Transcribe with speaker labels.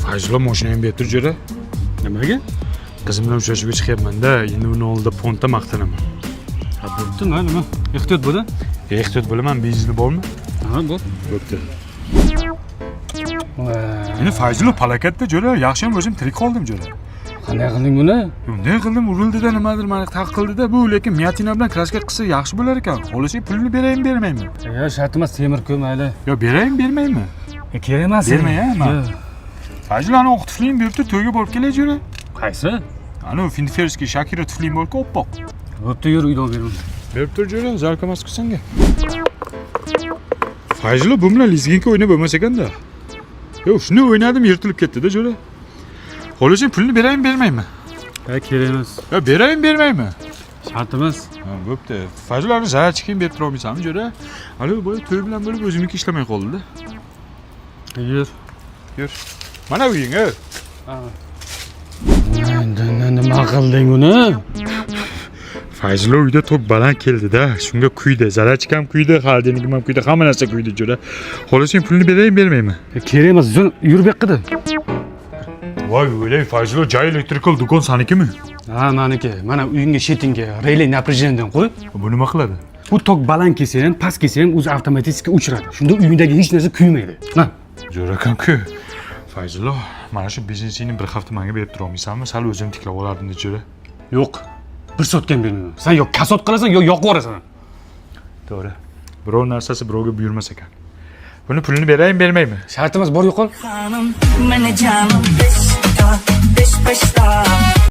Speaker 1: Fayzullo mashinani berib tur jo'ra.
Speaker 2: Nimaga?
Speaker 1: Qizim bilan uchrashuvga chiqyapman-da, endi uni oldida ponta maqtanaman.
Speaker 2: Ha, bo'ptimi, nima? Ehtiyot bo'l.
Speaker 1: Ehtiyot bo'laman, benzinli bormi?
Speaker 2: Ha, bo'l.
Speaker 1: Bo'pti. Endi Fayzullo palakatda jo'ra, yaxshiyam o'zim tirik qoldim jo'ra.
Speaker 2: Qanday qilding buni?
Speaker 1: Bunday qildim, urildida nimadir meni taqildida, bu lekin miyatina bilan kraska qilsa yaxshi bo'lar ekan. Xohlasa pulni beraymi, bermaymi?
Speaker 2: Ya, shart emas, temir-ku mayli.
Speaker 1: Yo, beraymi, bermaymi?
Speaker 2: Kerak emas.
Speaker 1: Bermaymi? Fayzullani oq tufling beribdi, to'yga borib kelay jo'ra.
Speaker 2: Qaysi?
Speaker 1: Ana Finferskiy Shakira tufling bor-ku, oppoq.
Speaker 2: Bo'pti, yur, uydan beraman.
Speaker 1: Berib tur jo'ra, zarkamas qilsanga. Fayzullo bu bilan lizginka o'ynab bo'lmas ekanda. Yo, shuni o'ynadim, yirtilib ketdi-da jo'ra. Xohlasa pulni beraymi, bermaymi?
Speaker 2: Ha, kerak emas.
Speaker 1: Yo, beraymi, bermaymi?
Speaker 2: Shart emas.
Speaker 1: Ha, bo'pti. Fayzullani zarar chiqib berib tura olmaysanmi jo'ra? Hali boya to'y bilan bo'lib o'zimniki ishlamay qoldi-da.
Speaker 2: Yur.
Speaker 1: Yur. Mana uying, a.
Speaker 2: Ha. Endi nima qilding uni?
Speaker 1: Fayzullo uyda to'p baland keldi-da. Shunga kuydi, zarar chiqam kuydi, xaldinim ham kuydi, hamma narsa kuydi jo'ra. Xohlasa pulni beraymi, bermaymi?
Speaker 2: Kerak emas, yur bu yoqqa.
Speaker 1: Voy, o'ylay, Fayzullo Jay Electrical do'kon sanikimi?
Speaker 2: Ha, meniki. Mana uyingga shetingga relay напряжениеdan qo'y.
Speaker 1: Bu nima qiladi?
Speaker 2: Bu tok baland kelsa ham, past kelsa ham o'zi avtomatik o'chiradi. Shunda uyingdagi hech narsa kuymaydi. Mana.
Speaker 1: Jo'rakanku. Fayzullo, mana shu biznesingni bir hafta menga berib tura olmaysanmi? Sal o'zim tiklab olardim jo'ra.
Speaker 2: Yo'q. Bir so'tgan bermayman. Sen yo kasod qilasan, yo yoqib yuborasan.
Speaker 1: To'g'ri. Birov narsasi birovga buyurmas ekan. Buni pulini beraymi, bermaymi?
Speaker 2: Shart emas, bor yo'qol.
Speaker 3: Hanım, mene canım, beş ta, beş ta.